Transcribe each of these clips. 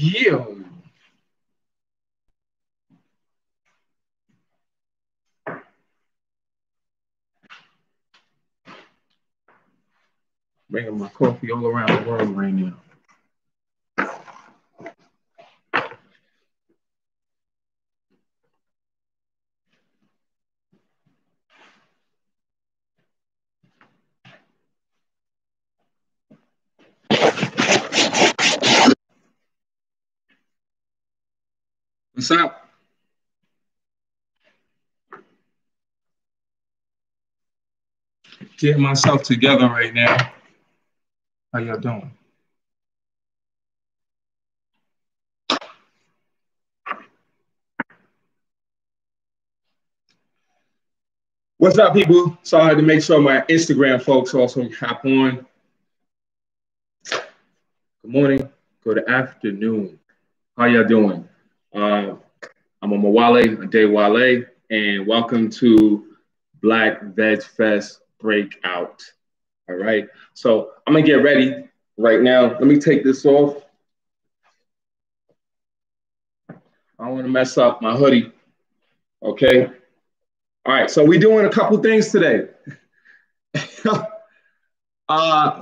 Yo. Bringing my coffee all around the world right now. What's up? Getting myself together right now. How y'all doing? What's up, people? So I had to make sure my Instagram folks also hop on. Good morning. Good afternoon. How y'all doing? I'm Omowale Adewale, and welcome to Black VegFest Breakout. All right. So I'm gonna get ready right now. Let me take this off. I don't want to mess up my hoodie. Okay. All right. So we're doing a couple things today.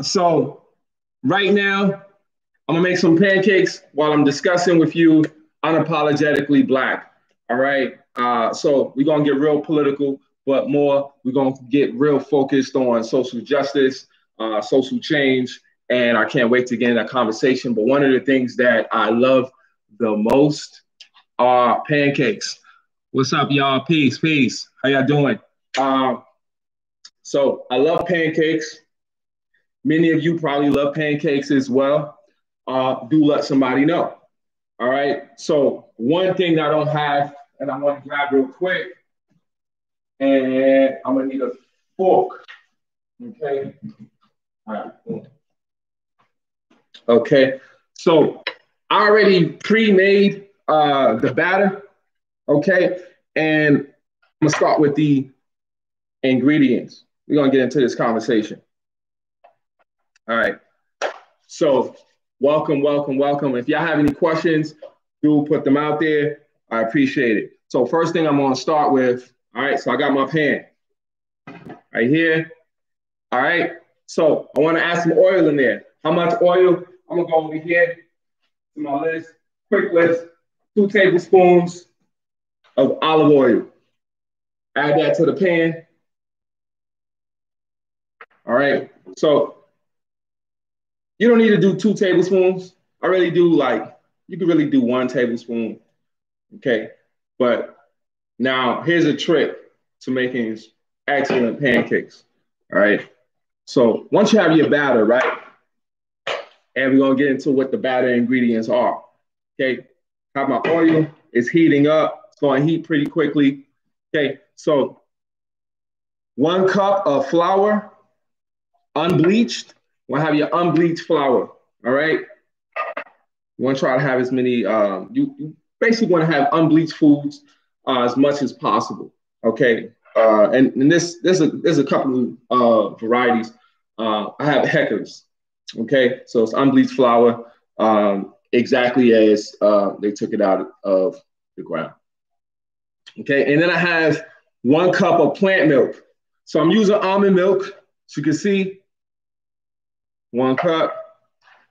So right now, I'm gonna make some pancakes while I'm discussing with you Unapologetically Black. All right. So we're gonna get real political, but more we're gonna get real focused on social justice, social change, and I can't wait to get in that conversation. But one of the things that I love the most are pancakes. What's up, y'all? Peace, peace. How y'all doing? So I love pancakes. Many of you probably love pancakes as well. Do let somebody know. All right. So one thing that I don't have, and I want to grab real quick, and I'm gonna need a fork. Okay. All right. Okay. So I already pre-made the batter. Okay. And I'm gonna start with the ingredients. We're gonna get into this conversation. All right. So welcome, welcome, welcome. If y'all have any questions, do put them out there. I appreciate it. So first thing I'm gonna start with, all right, so I got my pan right here. All right, so I wanna add some oil in there. How much oil? I'm gonna go over here to my list, quick list, 2 tablespoons of olive oil. Add that to the pan. All right, so you don't need to do 2 tablespoons. I really do you can really do 1 tablespoon, okay? But now here's a trick to making excellent pancakes, all right? So once you have your batter, right? And we're gonna get into what the batter ingredients are, okay? Have my oil, it's heating up. It's gonna heat pretty quickly, okay? So 1 cup of flour, unbleached. You want to have your unbleached flour, all right? You want to try to have as many, you basically want to have unbleached foods as much as possible, okay? And there's a couple of varieties. I have Heckers, okay? So it's unbleached flour, exactly as they took it out of the ground, okay? And then I have 1 cup of plant milk. So I'm using almond milk, as you can see. 1 cup.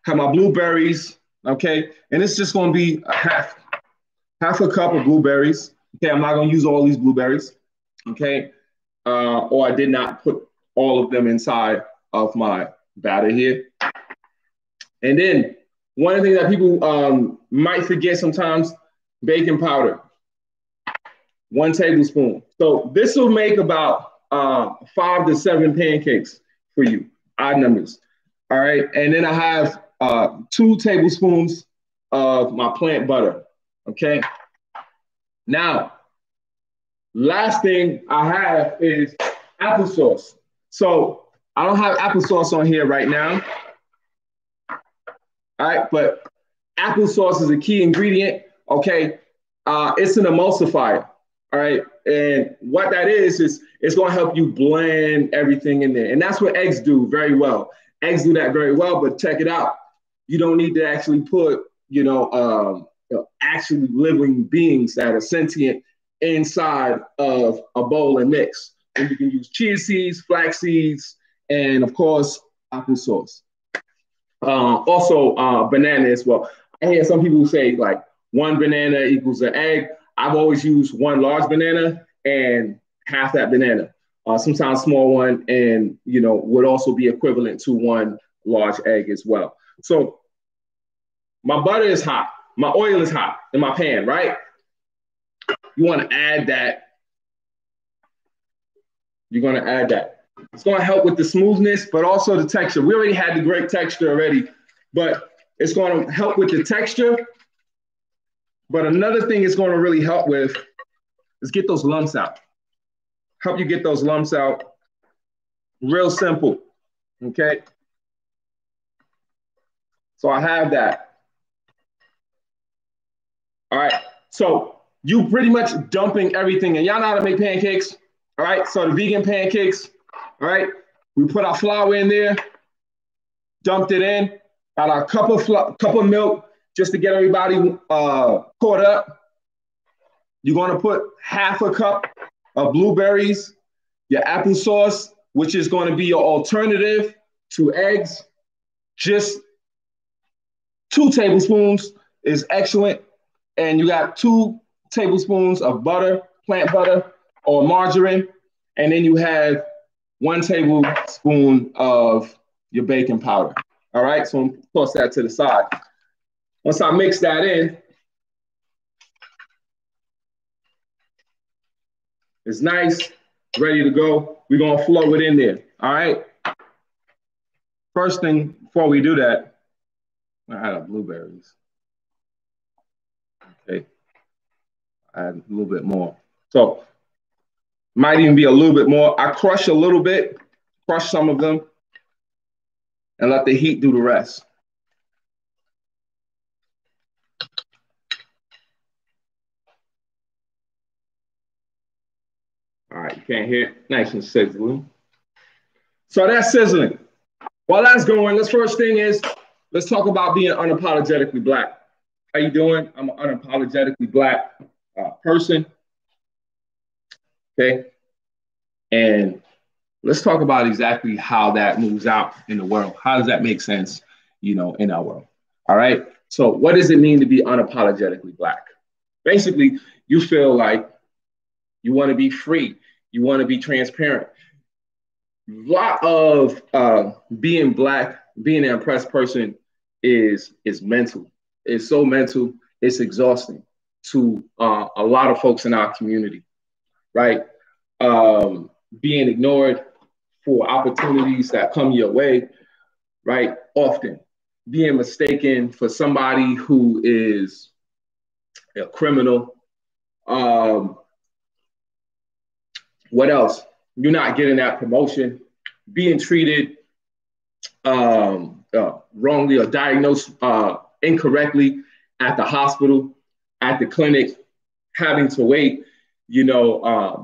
Have my blueberries, okay? And it's just gonna be half a cup of blueberries. Okay, I'm not gonna use all these blueberries, okay? Or I did not put all of them inside of my batter here. And then one of the things that people might forget sometimes, baking powder, 1 tablespoon. So this will make about 5 to 7 pancakes for you, odd numbers. All right, and then I have 2 tablespoons of my plant butter, okay? Now, last thing I have is applesauce. So I don't have applesauce on here right now, all right? But applesauce is a key ingredient, okay? It's an emulsifier, all right? And what that is it's gonna help you blend everything in there. And that's what eggs do very well. Eggs do that very well, but check it out. You don't need to actually put actually living beings that are sentient inside of a bowl and mix. And you can use chia seeds, flax seeds, and of course, applesauce. Also, banana as well. I hear some people say like one banana equals an egg. I've always used one large banana and half that banana. Sometimes small one, and would also be equivalent to one large egg as well. So my butter is hot, my oil is hot in my pan, right? You want to add that. You're going to add that. It's going to help with the smoothness, but also the texture. We already had the great texture already, but it's going to help with the texture. But another thing it's going to really help with is get those lumps out. Help you get those lumps out. Real simple, okay? So I have that. All right, so you pretty much dumping everything, and y'all know how to make pancakes, all right? So the vegan pancakes, all right? We put our flour in there, dumped it in, got our cup of milk just to get everybody caught up. You're gonna put half a cup of blueberries, your applesauce, which is gonna be your alternative to eggs. Just 2 tablespoons is excellent. And you got 2 tablespoons of butter, plant butter or margarine. And then you have 1 tablespoon of your baking powder. All right, so I'm toss that to the side. Once I mix that in, it's nice, ready to go. We're gonna flow it in there, all right? First thing, before we do that, I had blueberries. Okay, add a little bit more. So, might even be a little bit more. I crush a little bit, crush some of them, and let the heat do the rest. All right, you can't hear it. Nice and sizzling. So that's sizzling. While that's going, this first thing is, let's talk about being unapologetically Black. How you doing? I'm an unapologetically Black person. Okay. And let's talk about exactly how that moves out in the world. How does that make sense, in our world? All right. So what does it mean to be unapologetically Black? Basically, you feel like you want to be free. You want to be transparent. A lot of being Black, being an oppressed person is mental. It's so mental, it's exhausting to a lot of folks in our community, right? Being ignored for opportunities that come your way, right? Often being mistaken for somebody who is a criminal. What else? You're not getting that promotion, being treated wrongly or diagnosed incorrectly at the hospital, at the clinic, having to wait,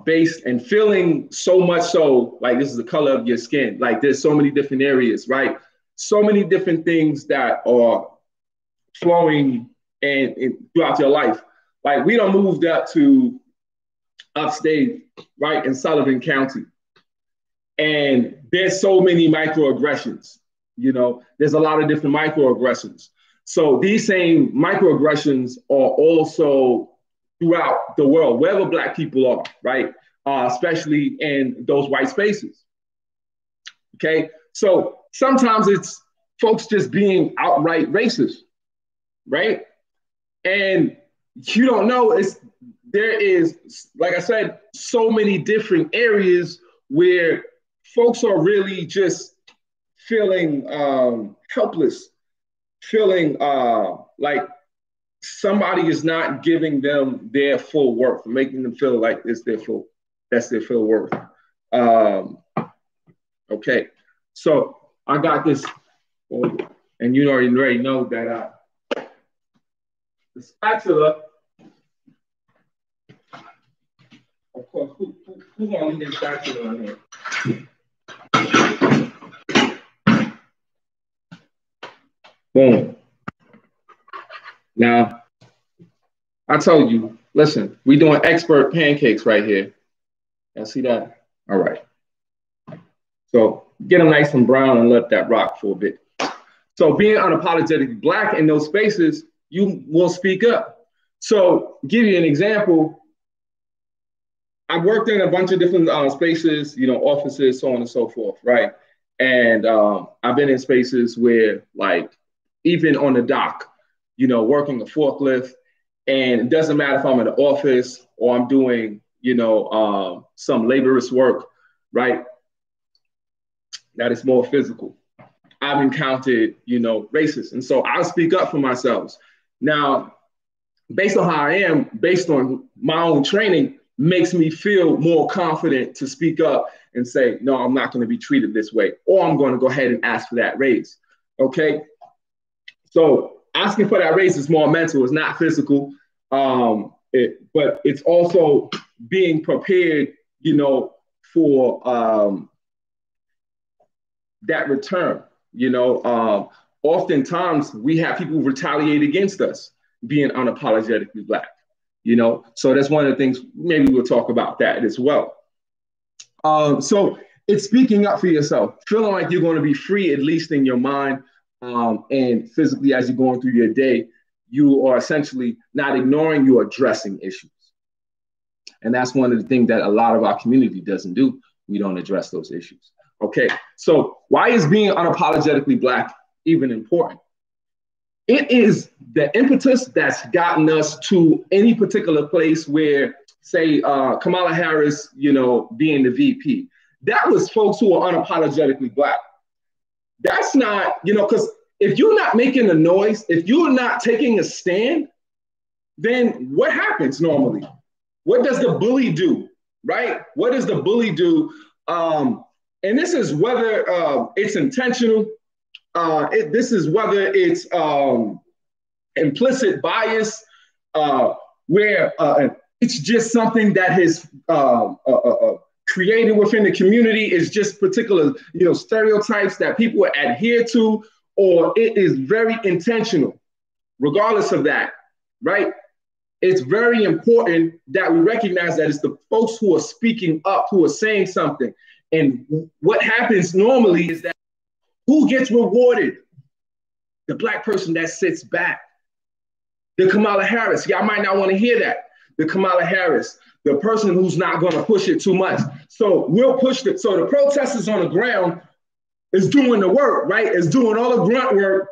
based and feeling so much so like this is the color of your skin. Like there's so many different areas, right? So many different things that are flowing and throughout your life. Like we done moved up to upstate, right, in Sullivan County. And there's so many microaggressions, there's a lot of different microaggressions. So these same microaggressions are also throughout the world, wherever Black people are, right? Especially in those white spaces. Okay, so sometimes it's folks just being outright racist, right? And you don't know, there is, like I said, so many different areas where folks are really just feeling helpless, feeling like somebody is not giving them their full worth, making them feel like that's their full worth. Okay, so I got this, and you already know that the spatula. Of course, who's gonna leave this spatula on here? Boom. Now, I told you, listen, we doing expert pancakes right here. Y'all see that? All right. So get them nice and brown and let that rock for a bit. So being unapologetically Black in those spaces, you will speak up. So give you an example. I've worked in a bunch of different spaces, you know, offices, so on and so forth, right? And I've been in spaces where, like, even on the dock, you know, working a forklift, and it doesn't matter if I'm in the office or I'm doing, you know, some laborious work, right? That is more physical. I've encountered, you know, racists. And so I'll speak up for myself. Now, based on how I am, based on my own training, makes me feel more confident to speak up and say, no, I'm not going to be treated this way, or I'm going to go ahead and ask for that raise. Okay. So asking for that raise is more mental, it's not physical. But it's also being prepared, you know, for that return. You know, oftentimes we have people retaliate against us being unapologetically Black. You know, so that's one of the things. Maybe we'll talk about that as well. So it's speaking up for yourself, feeling like you're going to be free, at least in your mind, and physically as you're going through your day. You are essentially not ignoring, you're addressing issues. And that's one of the things that a lot of our community doesn't do. We don't address those issues. Okay, so why is being unapologetically Black even important? It is the impetus that's gotten us to any particular place where, say, Kamala Harris, you know, being the VP. That was folks who are unapologetically Black. That's not, you know, because if you're not making a noise, if you're not taking a stand, then what happens normally? What does the bully do, right? What does the bully do? And this is whether it's intentional, this is whether it's implicit bias, where it's just something that has created within the community, is just particular, you know, stereotypes that people adhere to, or it is very intentional. Regardless of that, right? It's very important that we recognize that it's the folks who are speaking up, who are saying something. And what happens normally is that who gets rewarded? The Black person that sits back. The Kamala Harris. Y'all might not want to hear that. The Kamala Harris, the person who's not going to push it too much. So we'll push it. So the protesters on the ground is doing the work, right? Is doing all the grunt work.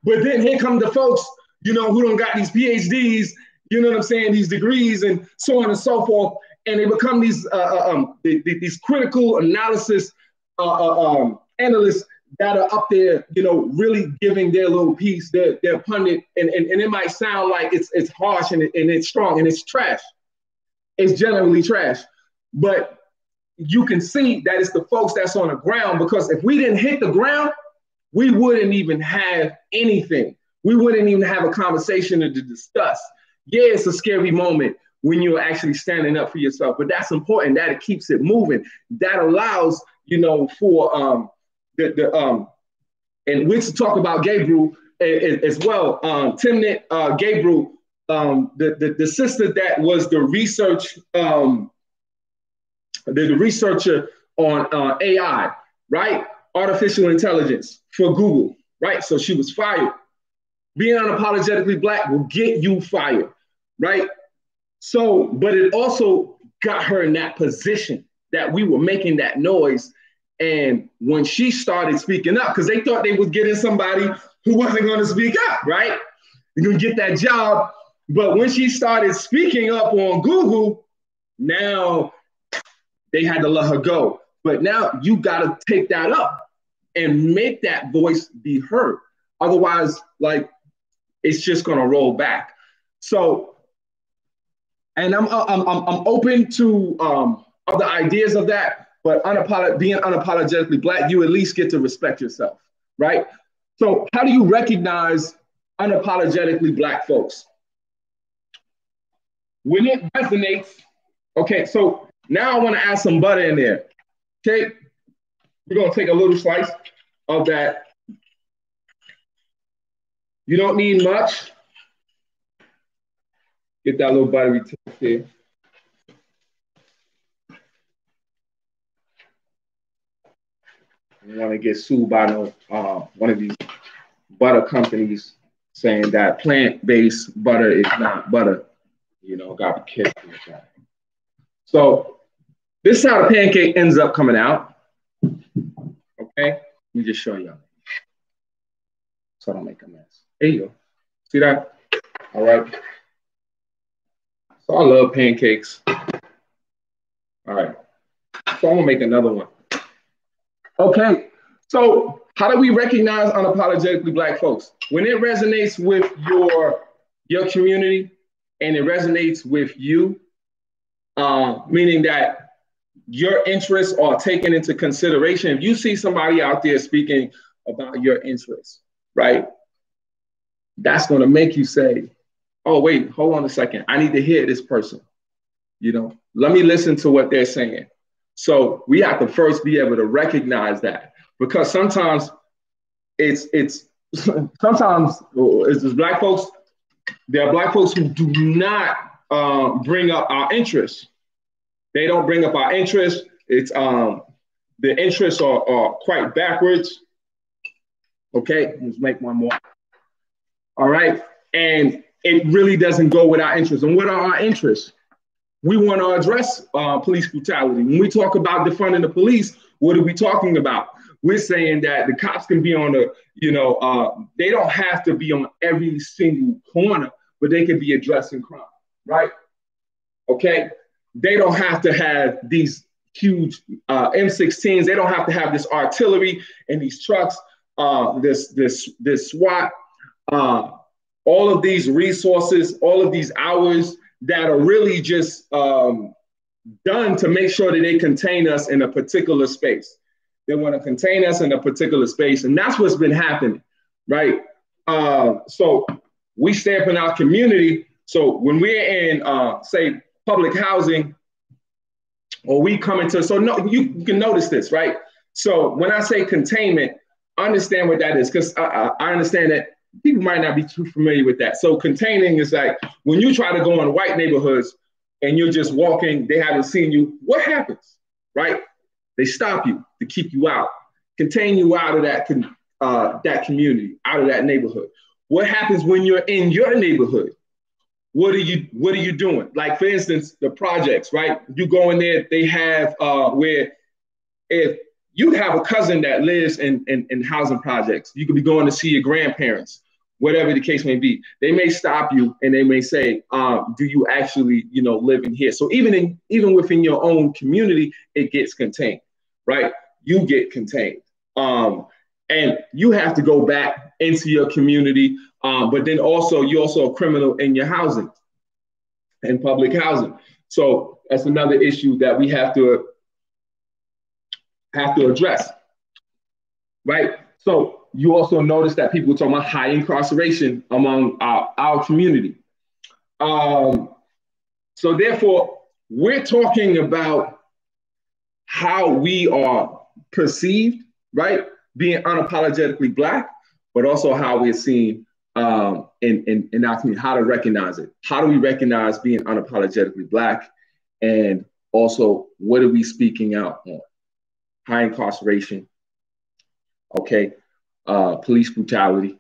But then here come the folks, you know, who don't got these PhDs, you know what I'm saying, these degrees and so on and so forth. And they become these critical analysis analysts that are up there, you know, really giving their little piece, their pundit. And it might sound like it's harsh and it's strong and it's trash. It's generally trash. But you can see that it's the folks that's on the ground, because if we didn't hit the ground, we wouldn't even have anything. We wouldn't even have a conversation to discuss. Yeah, it's a scary moment when you're actually standing up for yourself, but that's important that it keeps it moving. That allows, you know, for and we to talk about Gabriel as well. Timnit Gabriel, the sister that was the researcher on AI, right? Artificial intelligence for Google, right? So she was fired. Being unapologetically Black will get you fired, right? So, but it also got her in that position that we were making that noise. And when she started speaking up, because they thought they was getting somebody who wasn't going to speak up, right? You're going to get that job. But when she started speaking up on Google, now they had to let her go. But now you got to take that up and make that voice be heard. Otherwise, like, it's just going to roll back. So, and I'm open to other ideas of that, but being unapologetically Black, you at least get to respect yourself, right? So how do you recognize unapologetically Black folks? When it resonates, okay, so now I want to add some butter in there. Okay, we're going to take a little slice of that. You don't need much. Get that little buttery taste here. You want to get sued by one of these butter companies saying that plant-based butter is not butter. You know, got to be careful with that. So this is how the pancake ends up coming out. Okay, let me just show y'all. So I don't make a mess. There you go. See that? All right. So I love pancakes. All right. So I'm gonna make another one. Okay. So how do we recognize unapologetically Black folks? When it resonates with your community and it resonates with you, meaning that your interests are taken into consideration. If you see somebody out there speaking about your interests, right? That's going to make you say, oh, wait, hold on a second. I need to hear this person. You know, let me listen to what they're saying. So we have to first be able to recognize that, because sometimes it's Black folks. There are Black folks who do not bring up our interests. They don't bring up our interests. It's the interests are quite backwards. Okay, let's make one more. All right, and it really doesn't go with our interests. And what are our interests? We want to address police brutality. When we talk about defunding the police, what are we talking about? We're saying that the cops can be on the, they don't have to be on every single corner, but they can be addressing crime, right? Okay, they don't have to have these huge M16s. They don't have to have this artillery and these trucks, this SWAT, all of these resources, all of these hours that are really just done to make sure that they contain us in a particular space. They want to contain us in a particular space, and that's what's been happening, right? So we stay up in our community. So when we're in, say, public housing, or we come into, so no, you can notice this, right? So when I say containment, understand what that is, because I understand that people might not be too familiar with that. So containing is like when you try to go in white neighborhoods and you're just walking, they haven't seen you, what happens, right? They stop you to keep you out, contain you out of that community, out of that neighborhood. What happens when you're in your neighborhood? What are you doing? Like, for instance, the projects, right? You go in there, they have where if you have a cousin that lives in housing projects, you could be going to see your grandparents, whatever the case may be. They may stop you and they may say, do you actually, live in here? So even within your own community, it gets contained, right? You get contained. And you have to go back into your community, but then also you're also a criminal in your housing, in public housing. So that's another issue that we have to address, right? So you also notice that people are talking about high incarceration among our community. So therefore, we're talking about how we are perceived, right? Being unapologetically Black, but also how we're seen in our community, how to recognize it. How do we recognize being unapologetically Black? And also, what are we speaking out on? High incarceration, okay, police brutality,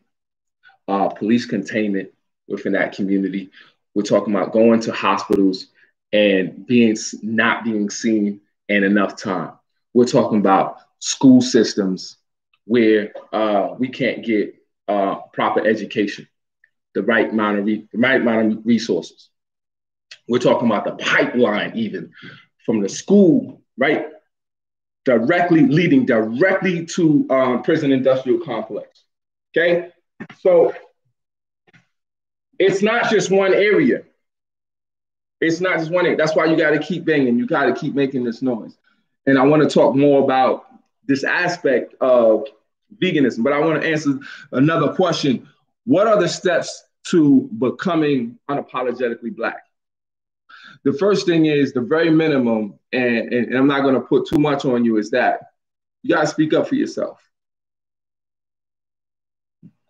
police containment within that community. We're talking about going to hospitals and not being seen in enough time. We're talking about school systems where we can't get proper education, the right amount of resources. We're talking about the pipeline, even from the school, right? Leading directly to prison industrial complex. Okay, so it's not just one area. It's not just one area. That's why you got to keep banging. You got to keep making this noise. And I want to talk more about this aspect of veganism, but I want to answer another question. What are the steps to becoming unapologetically Black? The first thing is the very minimum, and I'm not going to put too much on you, is that you got to speak up for yourself.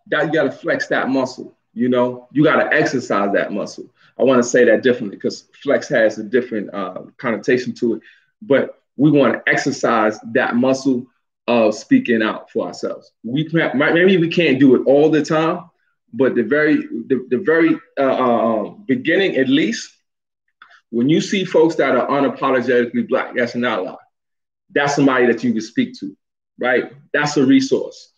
You got to flex that muscle, you got to exercise that muscle. I want to say that differently because flex has a different connotation to it. But we want to exercise that muscle of speaking out for ourselves. Maybe we can't do it all the time, but the very beginning, at least, when you see folks that are unapologetically Black, that's an ally. That's somebody that you can speak to, right? That's a resource.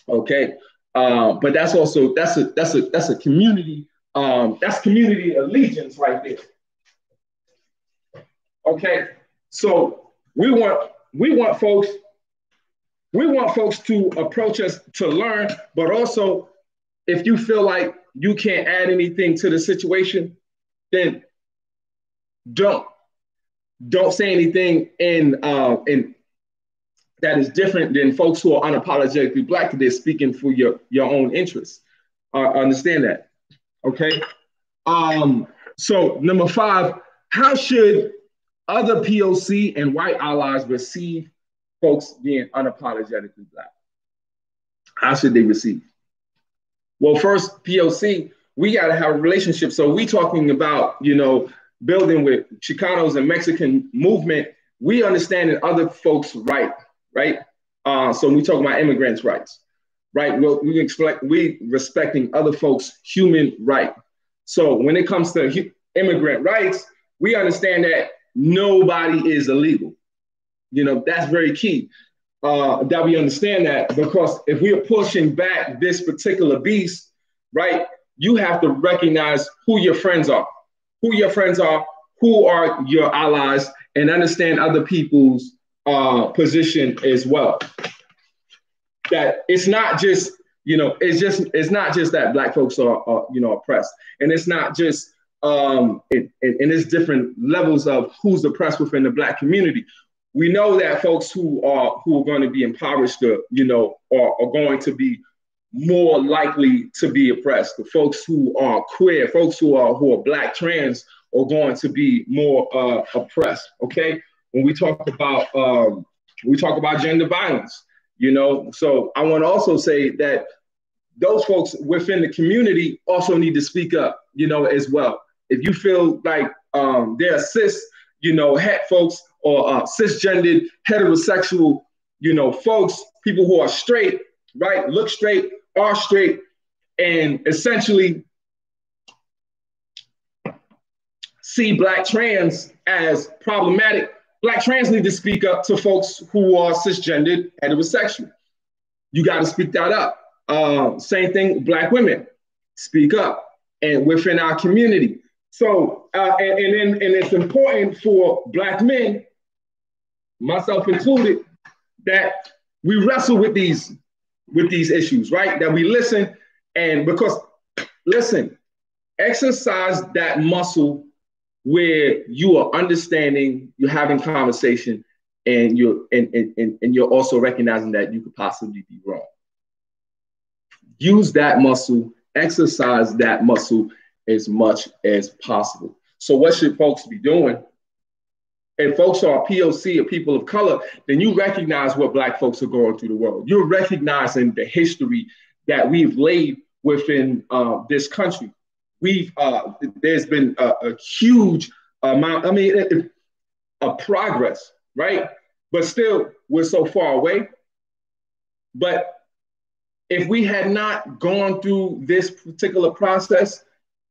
Okay. But that's also that's a community, that's community allegiance right there. Okay. So we want folks to approach us to learn, but also if you feel like you can't add anything to the situation, then don't say anything in that is different than folks who are unapologetically Black. They're speaking for your own interests. Understand that, okay? So number 5, how should other POC and white allies receive folks being unapologetically Black? How should they receive? Well, first, POC, we got to have a relationship. So we talking about, building with Chicanos and Mexican movement. We understanding other folks' right? So we talk about immigrants' rights, right? We respecting other folks' human right. So when it comes to immigrant rights, we understand that nobody is illegal. That's very key. That we understand that, because if we are pushing back this particular beast, right, you have to recognize who your friends are, who are your allies, and understand other people's position as well. That it's not just, it's not just that Black folks are oppressed, and it's not just and it's different levels of who's oppressed within the Black community. We know that folks who are going to be impoverished, are going to be more likely to be oppressed. The folks who are queer, folks who are Black trans, are going to be more oppressed. Okay, when we talk about gender violence, So I want to also say that those folks within the community also need to speak up, as well. If you feel like they're cis, het folks, or cisgendered, heterosexual, folks, people who are straight, right? Look straight, are straight, and essentially see Black trans as problematic. Black trans need to speak up to folks who are cisgendered, heterosexual. You got to speak that up. Same thing, Black women, speak up, and within our community. So, and it's important for Black men, myself included, that we wrestle with these issues, right? That we listen, and because, listen, exercise that muscle where you are understanding, you're having conversation, and you're also recognizing that you could possibly be wrong. Use that muscle, exercise that muscle as much as possible. So what should folks be doing? If folks are POC or people of color, then you recognize what Black folks are going through the world. You're recognizing the history that we've laid within this country. There's been a huge amount, of progress, right? But still, we're so far away. But if we had not gone through this particular process,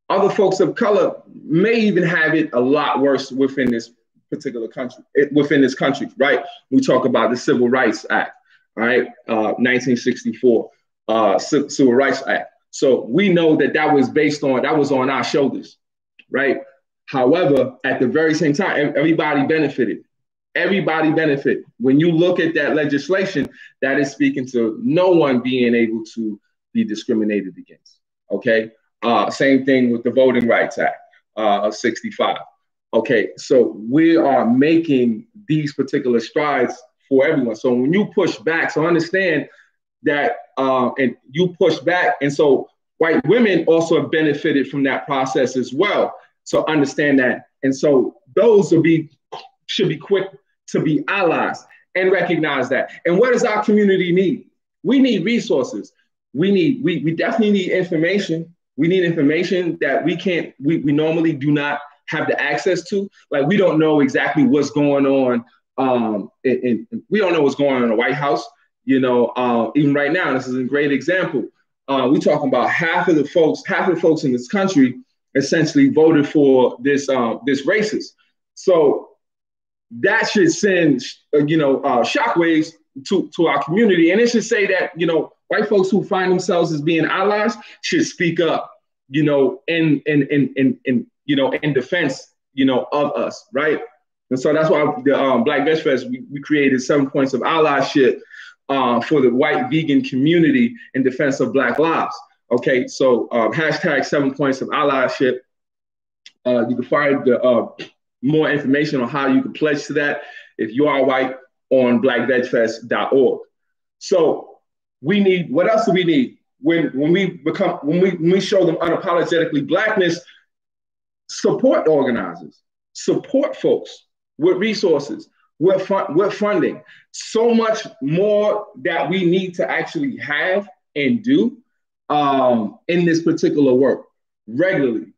other folks of color may even have it a lot worse within this particular country, right? We talk about the Civil Rights Act, right? 1964, Civil Rights Act. So we know that was on our shoulders, right? However, at the very same time, everybody benefited. Everybody benefited. When you look at that legislation, that is speaking to no one being able to be discriminated against, okay? Same thing with the Voting Rights Act of 65. Okay, so we are making these particular strides for everyone. So when you push back, so understand that, and you push back, and so white women also have benefited from that process as well. So understand that, and so those should be quick to be allies and recognize that. And what does our community need? We need resources. We definitely need information. We need information that we normally do not have the access to. Like, we don't know exactly what's going on. We don't know what's going on in the White House. Even right now, this is a great example. We're talking about half of the folks in this country essentially voted for this racist. So that should send shockwaves to our community, and it should say that white folks who find themselves as being allies should speak up, in defense, of us, right? And so that's why the Black VegFest, we created 7 points of allyship for the white vegan community in defense of Black lives. Okay, so hashtag 7 points of allyship. You can find more information on how you can pledge to that if you are white on blackvegfest.org. So what else do we need? When we show them unapologetically blackness, support organizers, support folks with resources, with funding. So much more that we need to actually have and do in this particular work regularly,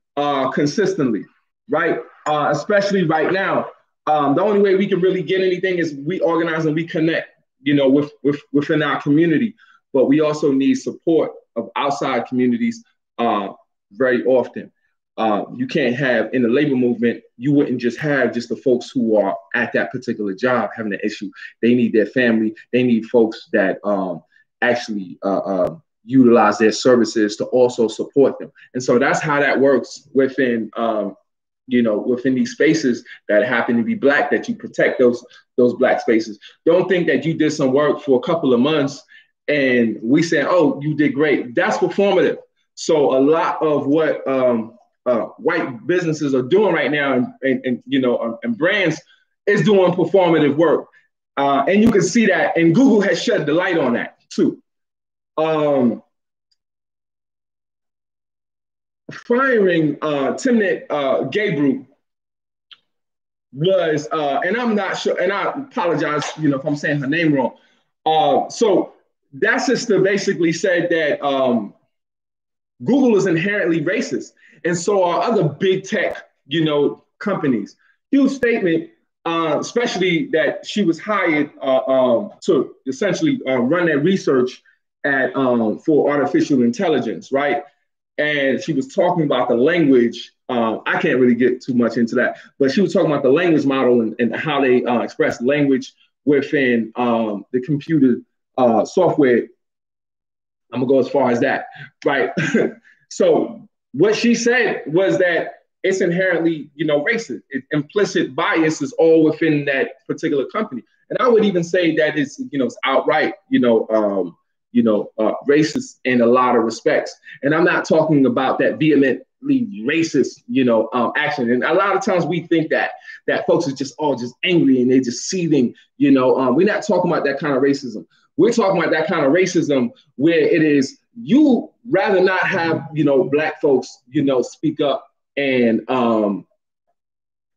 consistently, right? Especially right now. The only way we can really get anything is we organize and we connect, within our community. But we also need support of outside communities very often. You can't have, in the labor movement, you wouldn't just have just the folks who are at that particular job having an issue. They need their family. They need folks that actually utilize their services to also support them. And so that's how that works within within these spaces that happen to be Black, that you protect those Black spaces. Don't think that you did some work for a couple of months and we say, oh, you did great. That's performative. So a lot of what white businesses are doing right now and brands is doing performative work. And you can see that, and Google has shed the light on that too. Firing Timnit Gebru was, and I'm not sure, and I apologize, if I'm saying her name wrong. So that sister basically said that Google is inherently racist, and so are other big tech, companies. Huge statement, especially that she was hired to essentially run that research for artificial intelligence, right? And she was talking about the language. I can't really get too much into that, but she was talking about the language model and how they express language within the computer software. I'm gonna go as far as that, right? So what she said was that it's inherently, racist. Implicit bias is all within that particular company, and I would even say that it's outright, racist in a lot of respects. And I'm not talking about that vehemently racist, action. And a lot of times we think that folks are just angry and they're just seething, we're not talking about that kind of racism. We're talking about that kind of racism where it is, you rather not have, Black folks, speak up and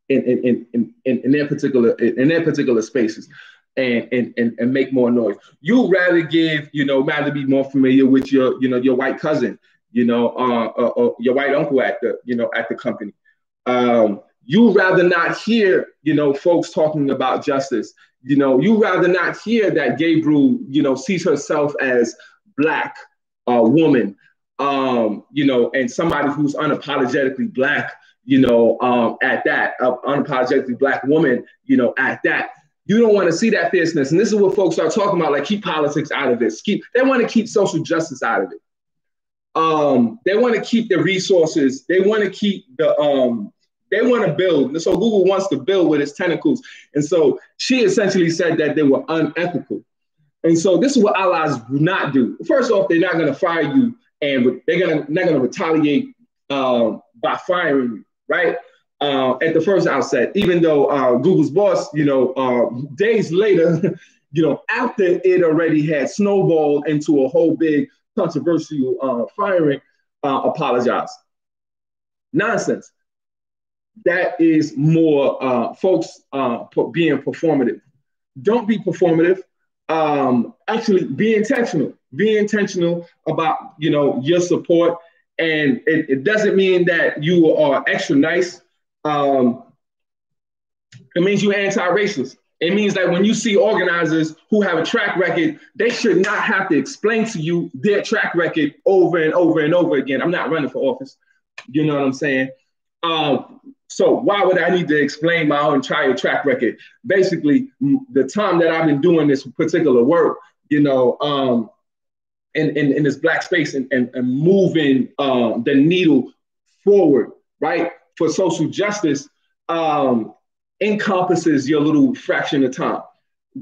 in their particular spaces and make more noise. You rather rather be more familiar with your white cousin, or your white uncle at the company. You rather not hear, folks talking about justice. You rather not hear that Gabriel, sees herself as Black woman, and somebody who's unapologetically Black, at that, unapologetically Black woman, at that. You don't want to see that fierceness. And this is what folks are talking about, like, keep politics out of this. They want to keep social justice out of it. They want to keep the resources. They want to keep they want to build. So Google wants to build with its tentacles. And so she essentially said that they were unethical. And so this is what allies do not do. First off, they're not going to fire you, and they're not going to retaliate by firing you, right? At the first outset, even though Google's boss, days later, after it already had snowballed into a whole big controversial firing, apologized. Nonsense. That is more folks being performative. Don't be performative. Actually, be intentional. Be intentional about your support And it doesn't mean that you are extra nice. It means you're anti-racist. It means that when you see organizers who have a track record, they should not have to explain to you their track record over and over and over again. I'm not running for office. You know what I'm saying? So why would I need to explain my own entire track record? Basically, the time that I've been doing this particular work, in this Black space and moving the needle forward, right, for social justice, encompasses your little fraction of time,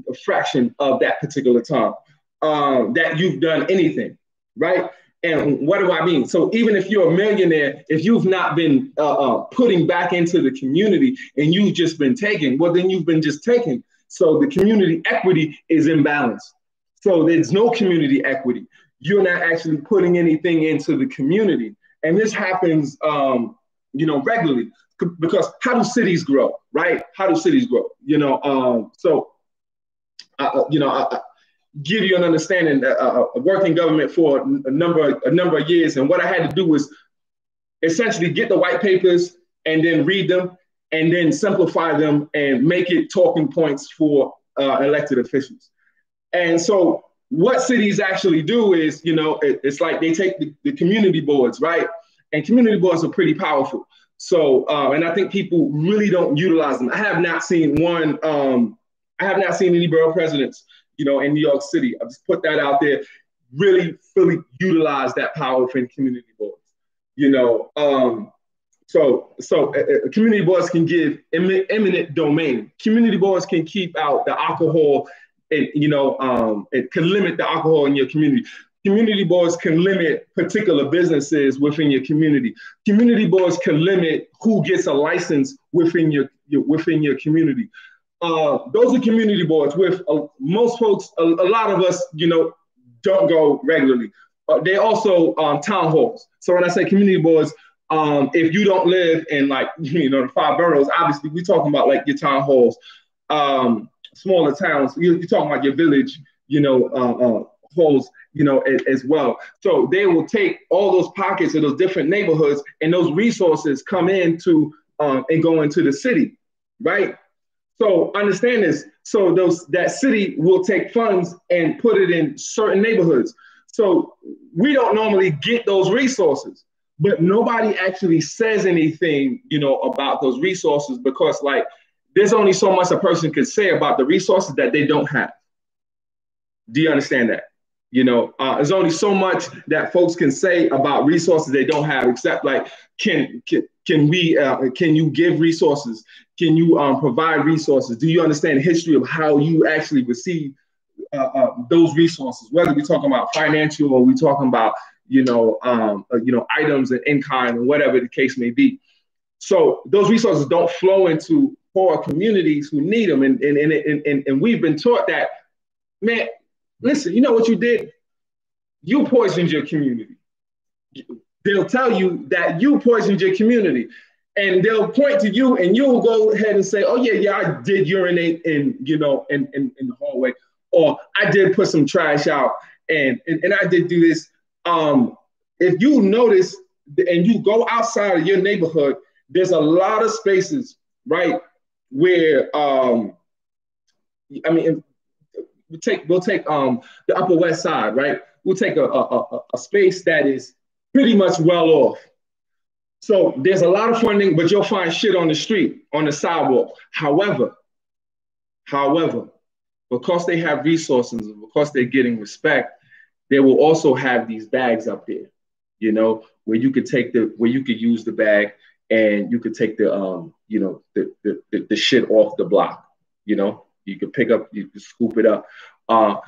a fraction of that particular time that you've done anything, right? And what do I mean? So even if you're a millionaire, if you've not been putting back into the community and you've just been taking, well, then you've been just taking. So the community equity is imbalanced. So there's no community equity. You're not actually putting anything into the community. And this happens, regularly. Because how do cities grow, right? How do cities grow? I give you an understanding. Working government for a number of years, and what I had to do was essentially get the white papers and then read them, and then simplify them and make it talking points for elected officials. And so, what cities actually do is, it's like they take the community boards, right? And community boards are pretty powerful. So, and I think people really don't utilize them. I have not seen any borough presidents, in New York City. I'll just put that out there, really fully utilize that power for community boards, So community boards can give eminent domain. Community boards can keep out the alcohol and, it can limit the alcohol in your community. Community boards can limit particular businesses within your community. Community boards can limit who gets a license within your community. Those are community boards with most folks, a lot of us, don't go regularly. They also town halls. So when I say community boards, if you don't live in the 5 boroughs, obviously we're talking about like your town halls, smaller towns. You're talking about your village, halls, as well. So they will take all those pockets of those different neighborhoods, and those resources come into and go into the city, right? So understand this. So that city will take funds and put it in certain neighborhoods. So we don't normally get those resources, but nobody actually says anything, about those resources, because there's only so much a person can say about the resources that they don't have. Do you understand that? There's only so much that folks can say about resources they don't have, except can you give resources? Can you provide resources? Do you understand the history of how you actually receive those resources? Whether we're talking about financial or we're talking about items and in kind or whatever the case may be. So those resources don't flow into poor communities who need them, and we've been taught that, man. Listen, you know what you did? You poisoned your community. They'll tell you that you poisoned your community, and they'll point to you, and you'll go ahead and say, "Oh yeah, I did urinate in the hallway, or I did put some trash out, and I did do this." If you notice and you go outside of your neighborhood, there's a lot of spaces, right, where We'll take the Upper West Side, right? We'll take a space that is pretty much well off. So there's a lot of funding, but you'll find shit on the street, on the sidewalk. However, because they have resources and because they're getting respect, they will also have these bags up there, where you could use the bag and you could take the shit off the block, You could pick up, you could scoop it up.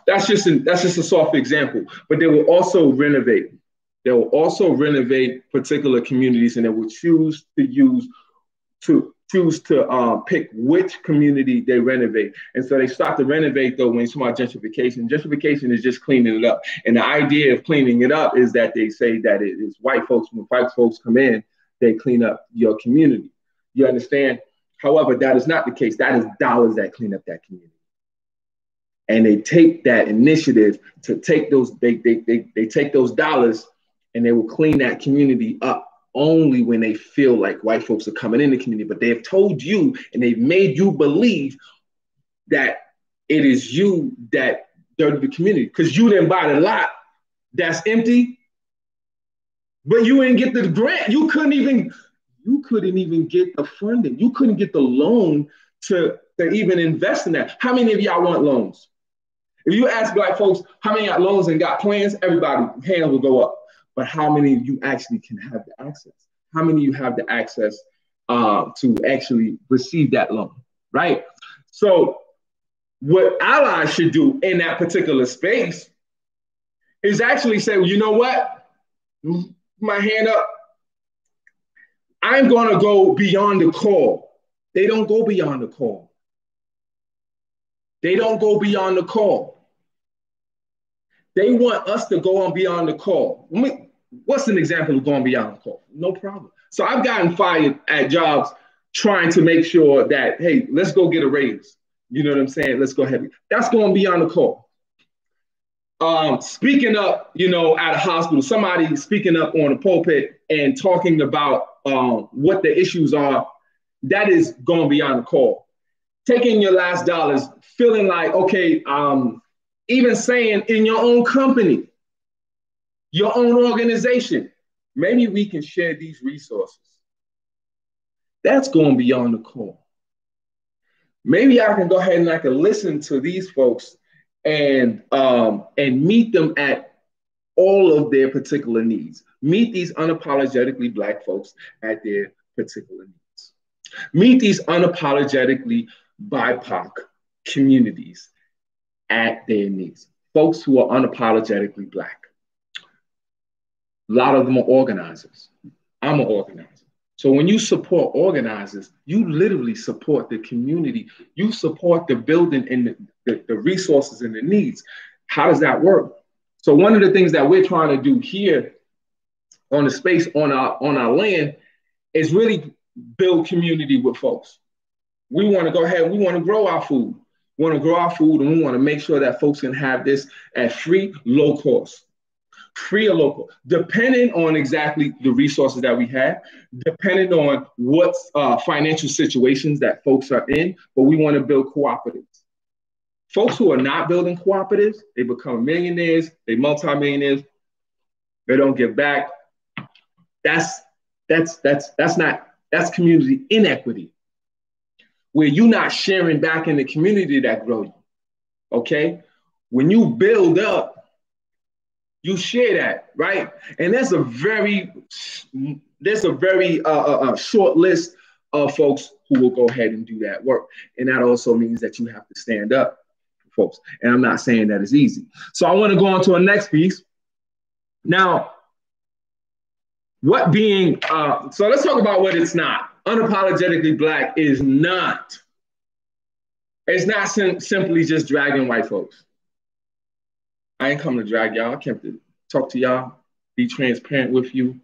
That's just a soft example. But they will also renovate. They will also renovate particular communities, and they will choose to pick which community they renovate. And so they start to renovate, though, when you talk about gentrification. Gentrification is just cleaning it up. And the idea of cleaning it up is that they say that it is white folks. When white folks come in, they clean up your community. You understand? However, that is not the case. That is dollars that clean up that community. And they take that initiative to take those, they take those dollars and they will clean that community up only when they feel like white folks are coming in the community. But they've told you and they've made you believe that it is you that dirty the community because you didn't buy the lot that's empty, but you didn't get the grant. You couldn't even get the funding. You couldn't get the loan to even invest in that. How many of y'all want loans? If you ask Black folks how many got loans and got plans, everybody hands will go up. But how many of you actually can have the access? How many of you have the access to actually receive that loan, right? So what allies should do in that particular space is actually say, well, you know what? My hand up. I'm going to go beyond the call. They don't go beyond the call. They don't go beyond the call. They want us to go on beyond the call. What's an example of going beyond the call? No problem. So I've gotten fired at jobs trying to make sure that, hey, let's go get a raise. You know what I'm saying? Let's go ahead. That's going beyond the call. Speaking up, at a hospital, somebody speaking up on a pulpit and talking about what the issues are, that is going beyond the call. Taking your last dollars, feeling like, okay, even saying in your own company, your own organization, maybe we can share these resources. That's going beyond the call. Maybe I can go ahead and I can listen to these folks and meet them at all of their particular needs. Meet these unapologetically Black folks at their particular needs. Meet these unapologetically BIPOC communities at their needs. Folks who are unapologetically Black. A lot of them are organizers. I'm an organizer. So when you support organizers, you literally support the community. You support the building and the resources and the needs. How does that work? So one of the things that we're trying to do here on the space, on our land, is really build community with folks. We want to go ahead, we want to grow our food. We want to grow our food, and we want to make sure that folks can have this at free, low cost. Free or local, depending on exactly the resources that we have, depending on what financial situations that folks are in, but we want to build cooperatives. Folks who are not building cooperatives, they become millionaires, they multimillionaires, they don't give back. That's community inequity, where you're not sharing back in the community that grow you. Okay, when you build up, you share that, right? And there's a very short list of folks who will go ahead and do that work. And that also means that you have to stand up for folks. And I'm not saying that it's easy. So I want to go on to our next piece. Now, so let's talk about what it's not. Unapologetically Black is not. It's not simply just dragging white folks. I ain't come to drag y'all. I came to talk to y'all, be transparent with you,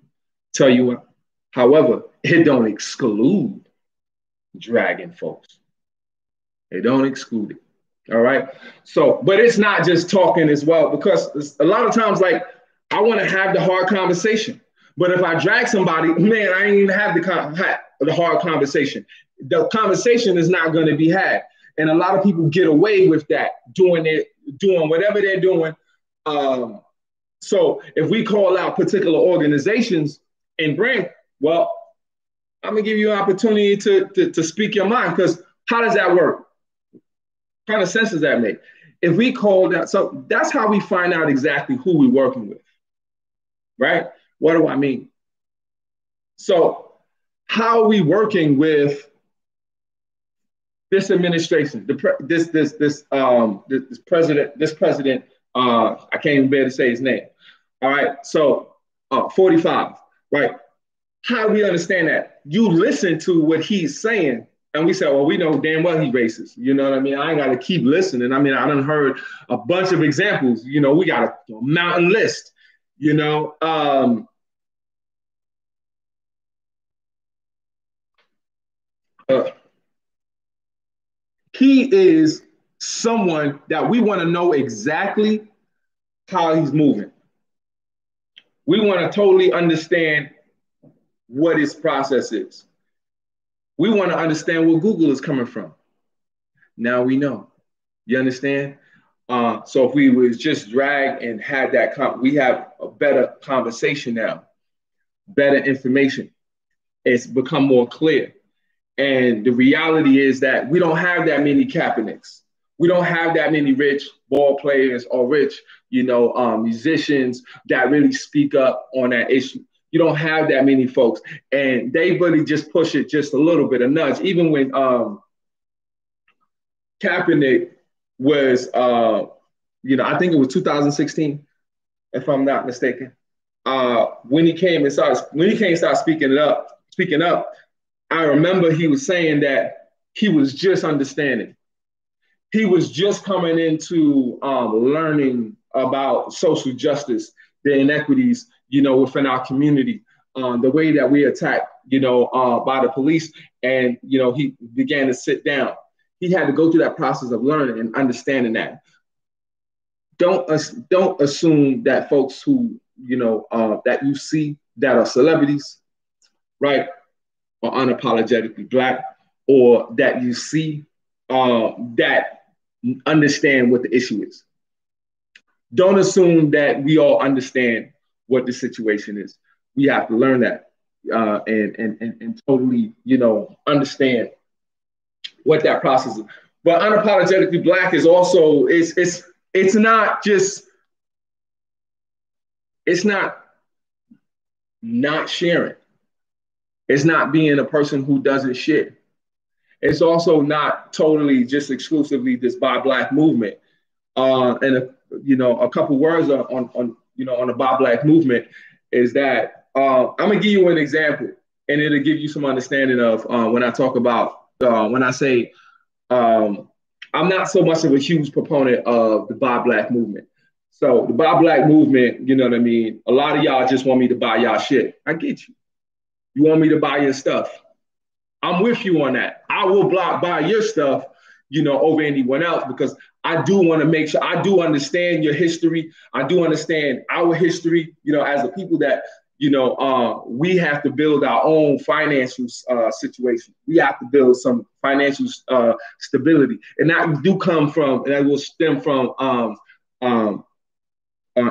tell you what. However, it don't exclude dragging folks. It don't exclude it. All right. So, but it's not just talking as well, because a lot of times, like, I want to have the hard conversation. But if I drag somebody, man, I ain't even have the hard conversation. The conversation is not going to be had. And a lot of people get away with that, doing whatever they're doing. So if we call out particular organizations and brand, well, I'm gonna give you an opportunity to speak your mind, because how does that work? What kind of sense does that make? If we call that, so that's how we find out exactly who we're working with, right? What do I mean? So how are we working with this administration, this president? I can't even bear to say his name. All right, so 45, right? How do we understand that? You listen to what he's saying, and we say, well, we know damn well he's racist. You know what I mean? I ain't got to keep listening. I mean, I done heard a bunch of examples. We got a mountain list. He is someone that we want to know exactly how he's moving. We want to totally understand what its process is. We want to understand where Google is coming from. Now we know. You understand? So if we was just drag and had that, we have a better conversation now, better information. It's become more clear. And the reality is that we don't have that many Kaepernicks. We don't have that many rich ball players or rich, musicians that really speak up on that issue. You don't have that many folks. And they really just push it just a little bit, a nudge. Even when Kaepernick was, I think it was 2016, if I'm not mistaken. When he came and started speaking up, I remember he was saying that he was just understanding. He was just coming into learning about social justice, the inequities, within our community, the way that we attacked, by the police, and he began to sit down. He had to go through that process of learning and understanding that. Don't assume that folks who that you see that are celebrities, right, are unapologetically Black, or that you see that understand what the issue is. Don't assume that we all understand what the situation is. We have to learn that and totally, understand what that process is. But unapologetically Black is also it's not sharing. It's not being a person who doesn't share. It's also not totally just exclusively this Buy Black movement. And a couple words on the Buy Black movement is that I'm gonna give you an example, and it'll give you some understanding of when I talk about when I say I'm not so much of a huge proponent of the Buy Black movement. So the Buy Black movement, you know what I mean? A lot of y'all just want me to buy y'all shit. I get you. You want me to buy your stuff. I'm with you on that. I will buy your stuff, over anyone else, because I do want to make sure I do understand your history. I do understand our history, as a people that, we have to build our own financial situation. We have to build some financial stability. And that do come from, and that will stem from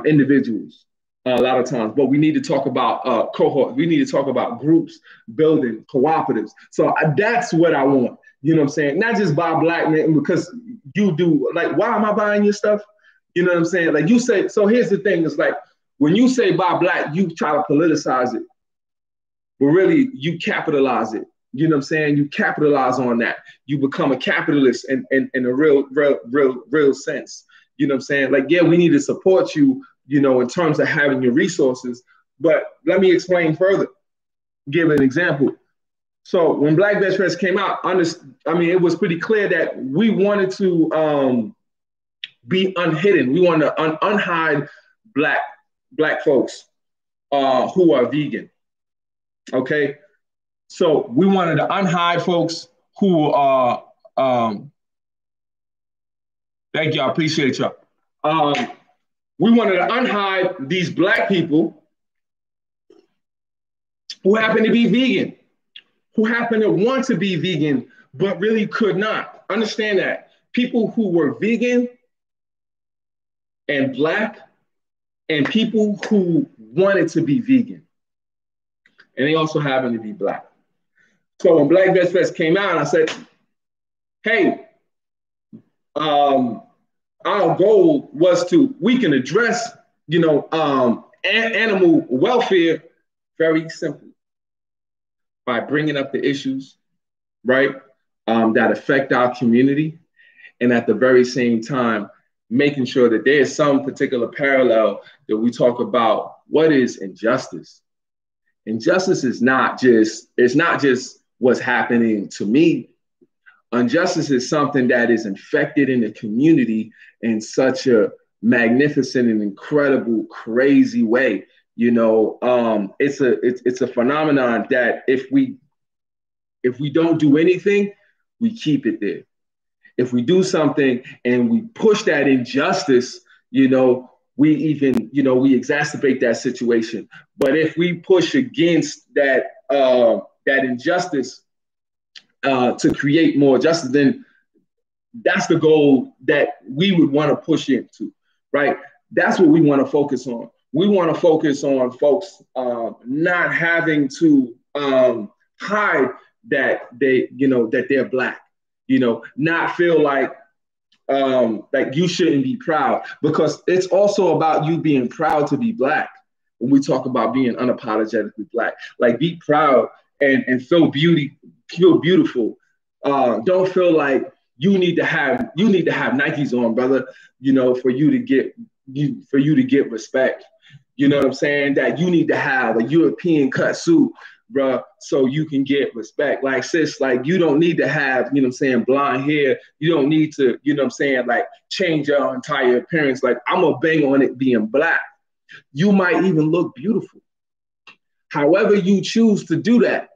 individuals. A lot of times, but we need to talk about cohorts. We need to talk about groups, building cooperatives. So that's what I want. You know what I'm saying? Not just buy Black men because you do. Like, why am I buying your stuff? You know what I'm saying? Like you say. So here's the thing: it's like when you say buy Black, you try to politicize it, but really you capitalize it. You know what I'm saying? You capitalize on that. You become a capitalist in a real sense. You know what I'm saying? Like, yeah, we need to support you, in terms of having your resources. But let me explain further. Give an example. So when Black VegFest came out, it was pretty clear that we wanted to be unhidden. We wanted to unhide Black folks who are vegan. Okay. So we wanted to unhide folks who are, thank you, I appreciate y'all. We wanted to unhide these Black people who happen to be vegan, who happen to want to be vegan, but really could not. Understand that. People who were vegan and Black, and people who wanted to be vegan. And they also happen to be Black. So when Black VegFest came out, I said, hey, our goal was we can address, animal welfare very simply by bringing up the issues, right, that affect our community, and at the very same time, making sure that there's some particular parallel that we talk about what is injustice. Injustice is not just what's happening to me. Injustice is something that is infected in the community in such a magnificent and incredible, crazy way. It's a phenomenon that if we don't do anything, we keep it there. If we do something and we push that injustice, we even, we exacerbate that situation. But if we push against that that injustice to create more justice, then that's the goal that we would want to push into, right? That's what we want to focus on. We want to focus on folks not having to hide that that they're Black, not feel like you shouldn't be proud, because it's also about you being proud to be Black. When we talk about being unapologetically Black, like, be proud and feel beautiful. Don't feel like you need to have Nikes on, brother, for you to get respect. You know what I'm saying? That you need to have a European cut suit, bro, so you can get respect. Like, sis, like, you don't need to have, blonde hair. You don't need to, like, change your entire appearance. Like, I'm gonna bang on it being Black. You might even look beautiful. However you choose to do that,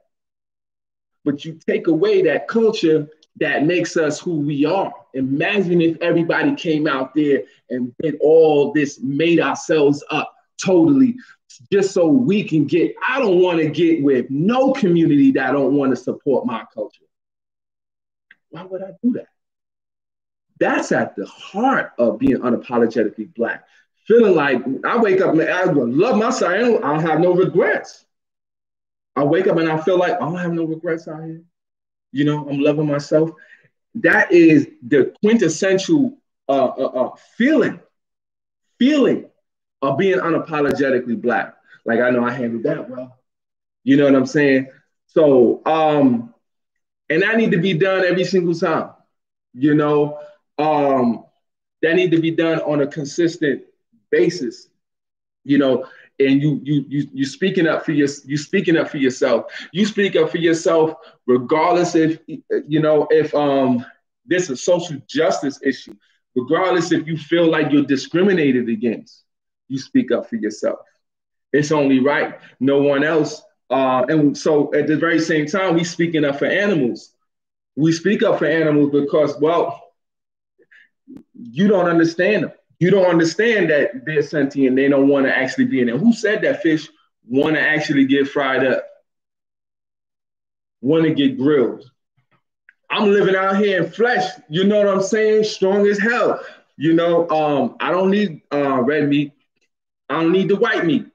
but you take away that culture that makes us who we are. Imagine if everybody came out there and did all this, made ourselves up totally, just so we can get. I don't want to get with no community that don't want to support my culture. Why would I do that? That's at the heart of being unapologetically Black. Feeling like I wake up and I love myself. I don't have no regrets. I wake up and I feel like I don't have no regrets out here. I'm loving myself. That is the quintessential feeling of being unapologetically Black. Like, I know I handled that well. You know what I'm saying? So, and that need to be done every single time. That need to be done on a consistent basis. And you speaking up for yourself. You speak up for yourself, regardless if this is a social justice issue, regardless if you feel like you're discriminated against. You speak up for yourself. It's only right. No one else. And so at the very same time, we speaking up for animals. We speak up for animals because, well, you don't understand them. You don't understand that they're sentient. They don't want to actually be in there. Who said that fish want to actually get fried up? Want to get grilled? I'm living out here in flesh. You know what I'm saying? Strong as hell. I don't need red meat. I don't need the white meat.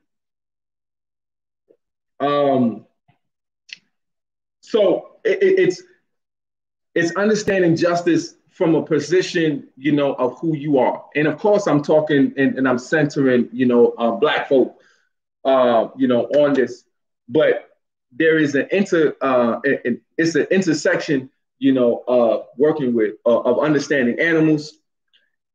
So it's understanding justice from a position, of who you are. And of course, I'm talking and I'm centering, Black folk, on this. But there is it's an intersection, of working with, of understanding animals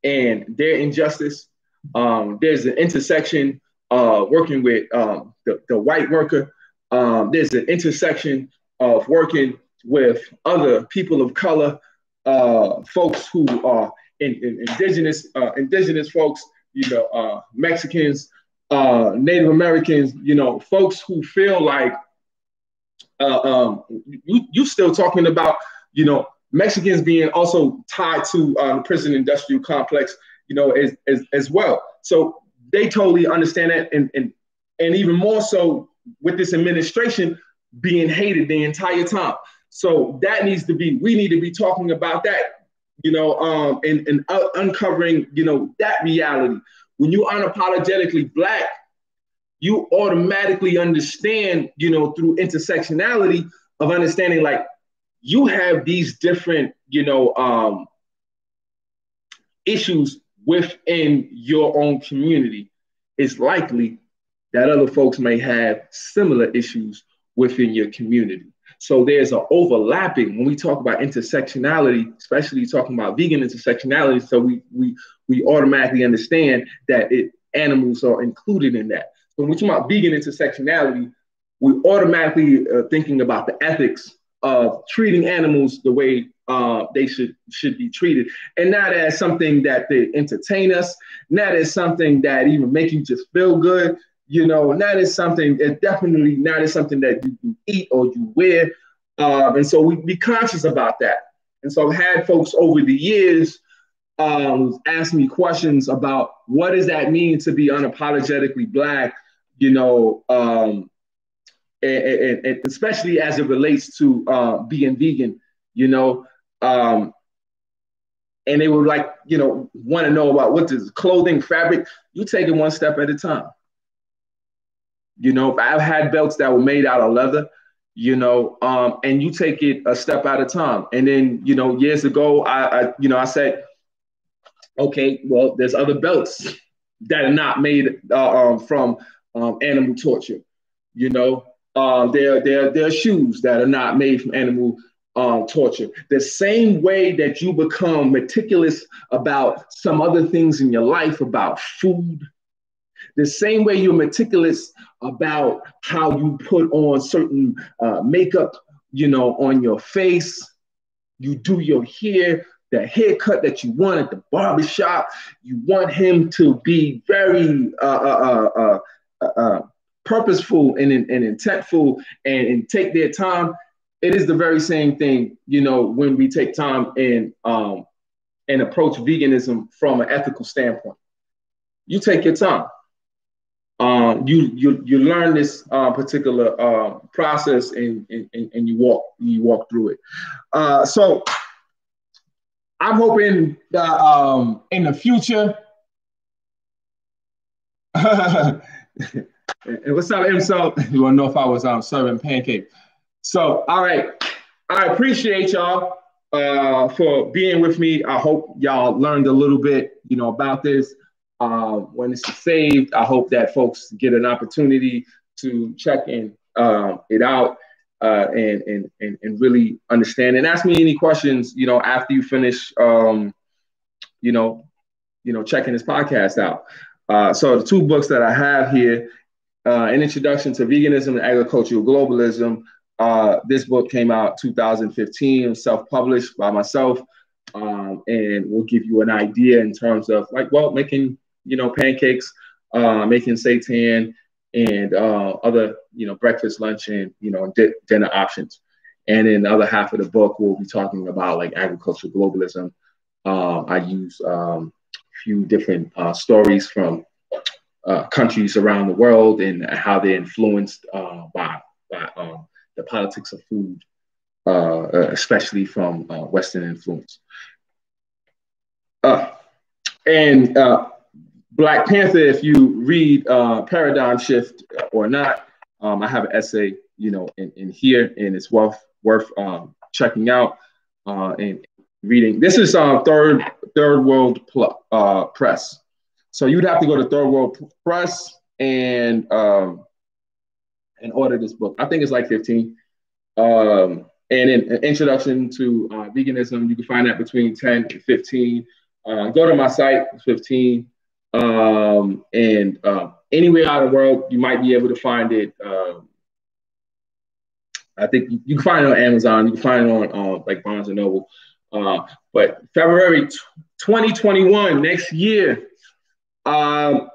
and their injustice. There's an intersection working with the white worker. There's an intersection of working with other people of color, folks who are indigenous folks, Mexicans, Native Americans, folks who feel like you still talking about, Mexicans being also tied to the prison industrial complex, as well. So they totally understand that, and even more so with this administration being hated the entire time. So that we need to be talking about that, and uncovering, that reality. When you unapologetically Black, you automatically understand, through intersectionality of understanding, like, you have these different, issues within your own community. It's likely that other folks may have similar issues within your community. So there's an overlapping when we talk about intersectionality, especially talking about vegan intersectionality. So we automatically understand that animals are included in that. So when we talk about vegan intersectionality, we automatically thinking about the ethics of treating animals the way they should be treated, and not as something that they entertain us, not as something that even make you just feel good. Not as something, definitely not as something that you eat or you wear. And so we be conscious about that. And so I've had folks over the years asking me questions about what does that mean to be unapologetically Black, you know, and especially as it relates to being vegan, you know. And they would like, you know, want to know about what is clothing, fabric. You take it one step at a time. You know, I've had belts that were made out of leather, you know, and you take it a step at a time. And then, you know, years ago, I said, okay, well, there's other belts that are not made from animal torture. You know, there are shoes that are not made from animal torture. The same way that you become meticulous about some other things in your life, about food, the same way you're meticulous about how you put on certain makeup, you know, on your face, you do your hair, the haircut that you want at the barbershop, you want him to be very purposeful and intentful and take their time. It is the very same thing, you know, when we take time and approach veganism from an ethical standpoint. You take your time. You learn this particular process and you walk through it. So I'm hoping that in the future. And what's up, so you want to know if I was serving pancakes. So, all right. I appreciate y'all for being with me. I hope y'all learned a little bit, you know, about this. When this is saved, I hope that folks get an opportunity to check it out and really understand and ask me any questions, you know, after you finish, you know, checking this podcast out. So the two books that I have here, An Introduction to Veganism and Agricultural Globalism. This book came out 2015, self-published by myself, and will give you an idea in terms of like, well, making, you know, pancakes, making seitan, and other, you know, breakfast, lunch, and, you know, dinner options. And in the other half of the book, we'll be talking about like agricultural globalism. I use few different stories from countries around the world and how they're influenced by the politics of food, especially from Western influence. And Black Panther, if you read Paradigm Shift or not, I have an essay, you know, in here, and it's worth checking out and reading. This is Third World Press. So you'd have to go to Third World Press and order this book. I think it's like 15. And an introduction to veganism, you can find that between 10 and 15. Go to my site, it's 15. And anywhere out of the world, you might be able to find it. I think you can find it on Amazon. You can find it on like Barnes and Noble. But February 2021, next year, Brother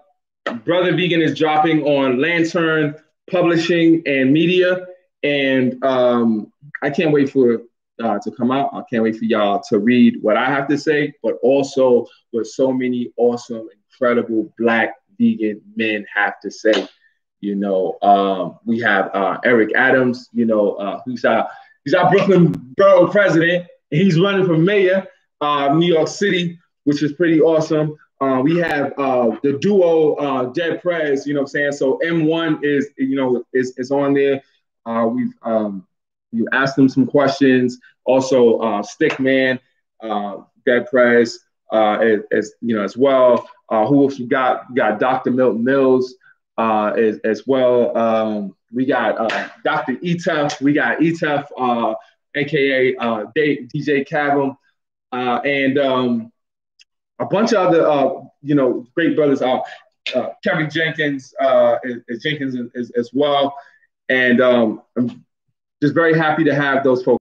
Vegan is dropping on Lantern Publishing and Media. And I can't wait for it to come out. I can't wait for y'all to read what I have to say, but also what so many awesome, incredible Black vegan men have to say. You know, we have Eric Adams, you know, he's our Brooklyn borough president. He's running for mayor of New York City, which is pretty awesome. We have the duo Dead Prez, you know what I'm saying? So M1 is, you know, is on there. You asked them some questions. Also, Stickman, Dead Prez, as you know, as well. Who else we got? We got Dr. Milton Mills as well. We got Dr. Etef. We got Etef, aka DJ Cavum, and a bunch of other you know, great brothers. Kevin Jenkins is Jenkins as well, and I'm just very happy to have those folks.